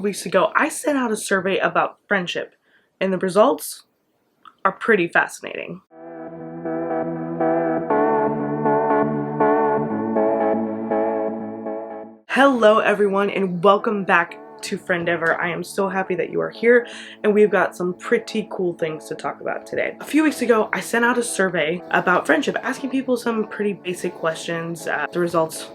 weeks ago, I sent out a survey about friendship, and the results are pretty fascinating. Hello everyone, and welcome back to ɪnˈdevə. I am so happy that you are here, and we've got some pretty cool things to talk about today. A few weeks ago, I sent out a survey about friendship, asking people some pretty basic questions. The results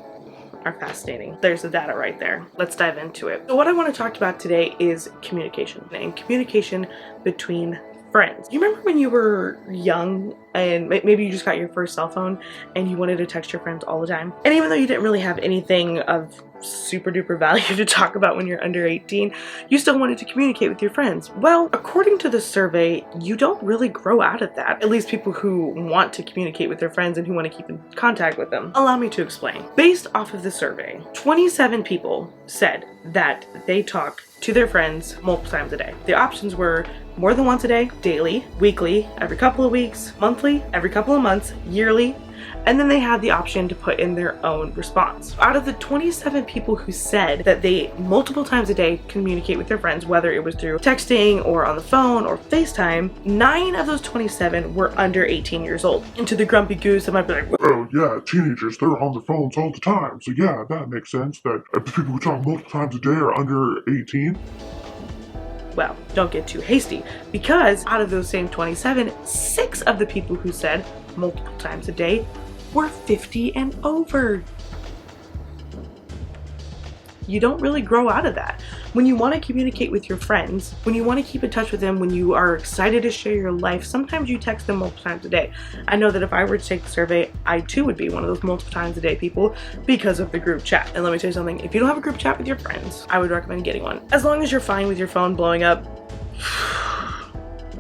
are fascinating. There's the data right there. Let's dive into it. So what I want to talk about today is communication, and communication between friends. You remember when you were young and maybe you just got your first cell phone and you wanted to text your friends all the time? And even though you didn't really have anything of super duper value to talk about when you're under 18, you still wanted to communicate with your friends. Well, according to the survey, you don't really grow out of that. At least people who want to communicate with their friends and who want to keep in contact with them. Allow me to explain. Based off of the survey, 27 people said that they talk to their friends multiple times a day. The options were more than once a day, daily, weekly, every couple of weeks, monthly, every couple of months, yearly, and then they had the option to put in their own response. Out of the 27 people who said that they multiple times a day communicate with their friends, whether it was through texting or on the phone or FaceTime, 9 of those 27 were under 18 years old. And to the grumpy goose, I might be like, oh yeah, teenagers, they're on their phones all the time. So yeah, that makes sense that people who talk multiple times a day are under 18. well, don't get too hasty, because out of those same 27, 6 of the people who said multiple times a day were 50 and over. You don't really grow out of that. When you want to communicate with your friends, when you want to keep in touch with them, when you are excited to share your life, sometimes you text them multiple times a day. I know that if I were to take the survey, I too would be one of those multiple times a day people because of the group chat. And let me tell you something, if you don't have a group chat with your friends, I would recommend getting one. As long as you're fine with your phone blowing up,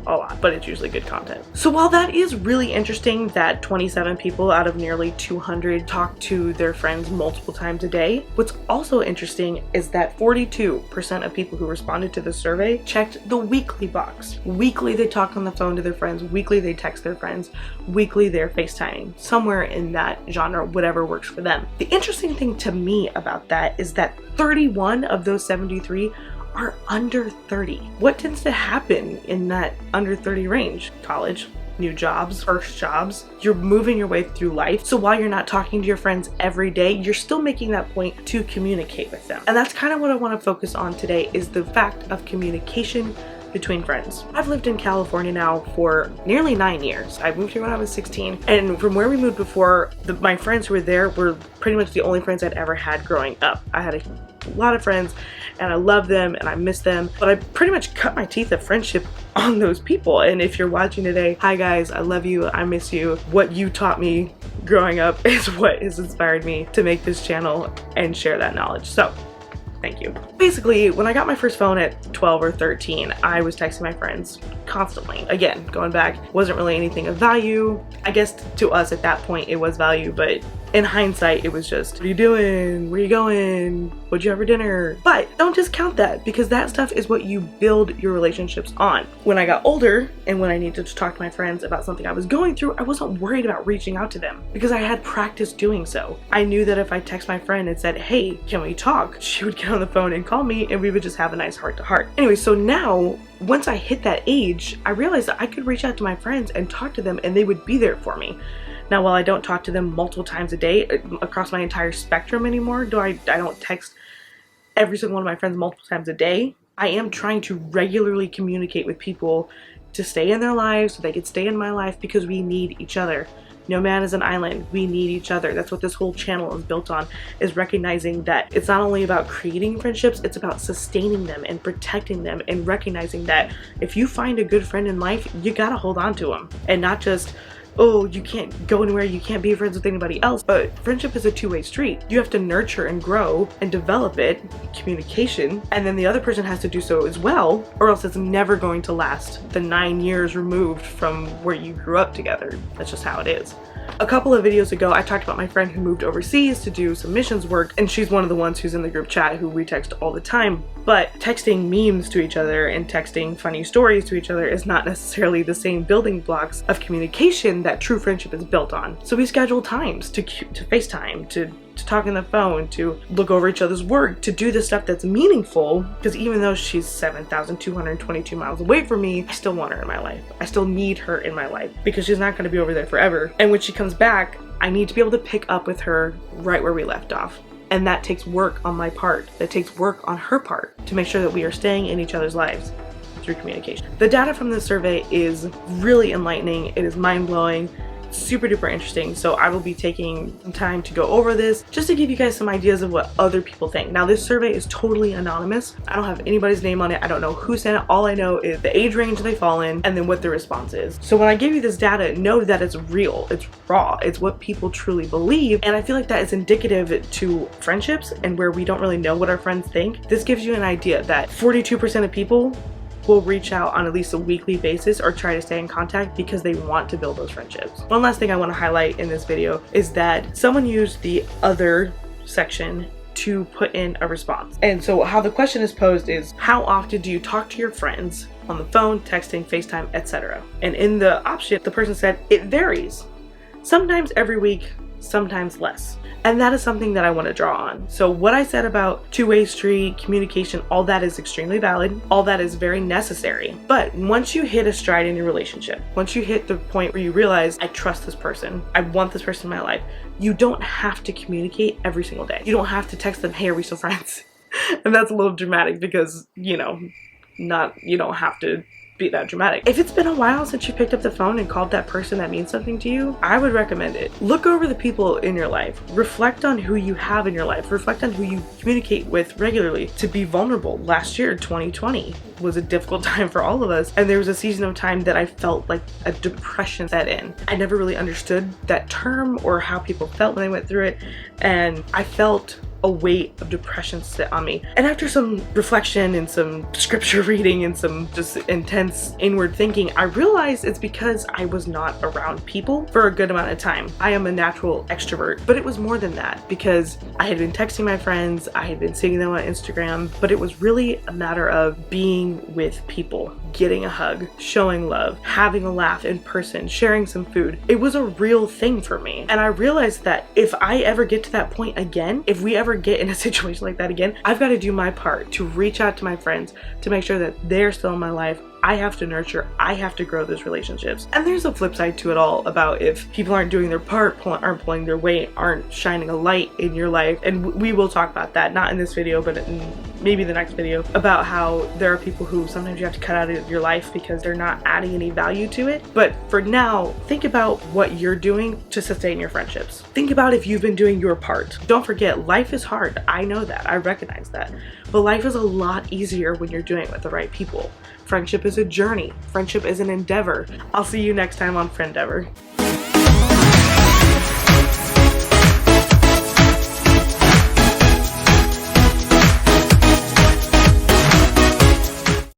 a lot, but it's usually good content. So while that is really interesting that 27 people out of nearly 200 talk to their friends multiple times a day, what's also interesting is that 42% of people who responded to the survey checked the weekly box. Weekly they talk on the phone to their friends, weekly they text their friends, weekly they're FaceTiming, somewhere in that genre, whatever works for them. The interesting thing to me about that is that 31 of those 73 are under 30. What tends to happen in that under 30 range? College, new jobs, first jobs. You're moving your way through life. So while you're not talking to your friends every day, you're still making that point to communicate with them. And that's kind of what I want to focus on today, is the fact of communication between friends. I've lived in California now for nearly 9 years. I moved here when I was 16, and from where we moved before, my friends who were there were pretty much the only friends I'd ever had growing up. I had a lot of friends and I love them and I miss them, but I pretty much cut my teeth of friendship on those people. And if you're watching today, hi guys, I love you, I miss you. What you taught me growing up is what has inspired me to make this channel and share that knowledge. So thank you. Basically, when I got my first phone at 12 or 13, I was texting my friends constantly. Again, going back, wasn't really anything of value. I guess to us at that point it was value, but in hindsight it was just, what are you doing? Where are you going? What'd you have for dinner? But don't discount that, because that stuff is what you build your relationships on. When I got older and when I needed to talk to my friends about something I was going through, I wasn't worried about reaching out to them because I had practiced doing so. I knew that if I text my friend and said, hey, can we talk? She would get on the phone and call me and we would just have a nice heart to heart. Anyway, so now once I hit that age, I realized that I could reach out to my friends and talk to them and they would be there for me. Now, while I don't talk to them multiple times a day across my entire spectrum anymore, I don't text every single one of my friends multiple times a day, I am trying to regularly communicate with people to stay in their lives so they can stay in my life, because we need each other. No man is an island. We need each other. That's what this whole channel is built on, is recognizing that it's not only about creating friendships, it's about sustaining them and protecting them, and recognizing that if you find a good friend in life, you gotta hold on to them, and not just, oh, you can't go anywhere, you can't be friends with anybody else. But friendship is a two-way street. You have to nurture and grow and develop it, communication, and then the other person has to do so as well, or else it's never going to last the 9 years removed from where you grew up together. That's just how it is. A couple of videos ago, I talked about my friend who moved overseas to do some missions work, and she's one of the ones who's in the group chat who we text all the time. But texting memes to each other and texting funny stories to each other is not necessarily the same building blocks of communication that true friendship is built on. So we schedule times to FaceTime, to to talk on the phone, to look over each other's work, to do the stuff that's meaningful. Because even though she's 7,222 miles away from me, I still want her in my life. I still need her in my life because she's not going to be over there forever. And when she comes back, I need to be able to pick up with her right where we left off. And that takes work on my part. That takes work on her part to make sure that we are staying in each other's lives through communication. The data from this survey is really enlightening. It is mind-blowing. Super duper interesting. So I will be taking some time to go over this just to give you guys some ideas of what other people think. Now this survey is totally anonymous. I don't have anybody's name on it. I don't know who sent it. All I know is the age range they fall in and then what the response is. So when I give you this data, know that it's real, it's raw, it's what people truly believe. And I feel like that is indicative to friendships and where we don't really know what our friends think. This gives you an idea that 42% of people will reach out on at least a weekly basis or try to stay in contact because they want to build those friendships. One last thing I want to highlight in this video is that someone used the other section to put in a response. And so how the question is posed is, how often do you talk to your friends on the phone, texting, FaceTime, etc.? And in the option, the person said, it varies. Sometimes every week, sometimes less. And that is something that I want to draw on. So what I said about two-way street, communication, all that is extremely valid. All that is very necessary. But once you hit a stride in your relationship, once you hit the point where you realize, I trust this person, I want this person in my life, you don't have to communicate every single day. You don't have to text them, hey, are we still friends? And that's a little dramatic because, you know, you don't have to be that dramatic. If it's been a while since you picked up the phone and called that person that means something to you, I would recommend it. Look over the people in your life. Reflect on who you have in your life. Reflect on who you communicate with regularly. To be vulnerable. Last year, 2020, was a difficult time for all of us, and there was a season of time that I felt like a depression set in. I never really understood that term or how people felt when they went through it, and I felt a weight of depression sit on me. And after some reflection and some scripture reading and some just intense inward thinking, I realized it's because I was not around people for a good amount of time. I am a natural extrovert, but it was more than that because I had been texting my friends, I had been seeing them on Instagram, but it was really a matter of being with people, getting a hug, showing love, having a laugh in person, sharing some food. It was a real thing for me. And I realized that if I ever get to that point again, if we ever get in a situation like that again, I've got to do my part to reach out to my friends to make sure that they're still in my life. I have to nurture, I have to grow those relationships. And there's a flip side to it all about if people aren't doing their part, aren't pulling their weight, aren't shining a light in your life. And we will talk about that, not in this video, but in maybe the next video, about how there are people who sometimes you have to cut out of your life because they're not adding any value to it. But for now, think about what you're doing to sustain your friendships. Think about if you've been doing your part. Don't forget, life is hard. I know that, I recognize that. But life is a lot easier when you're doing it with the right people. Friendship is a journey. Friendship is an endeavor. I'll see you next time on Frend-devə.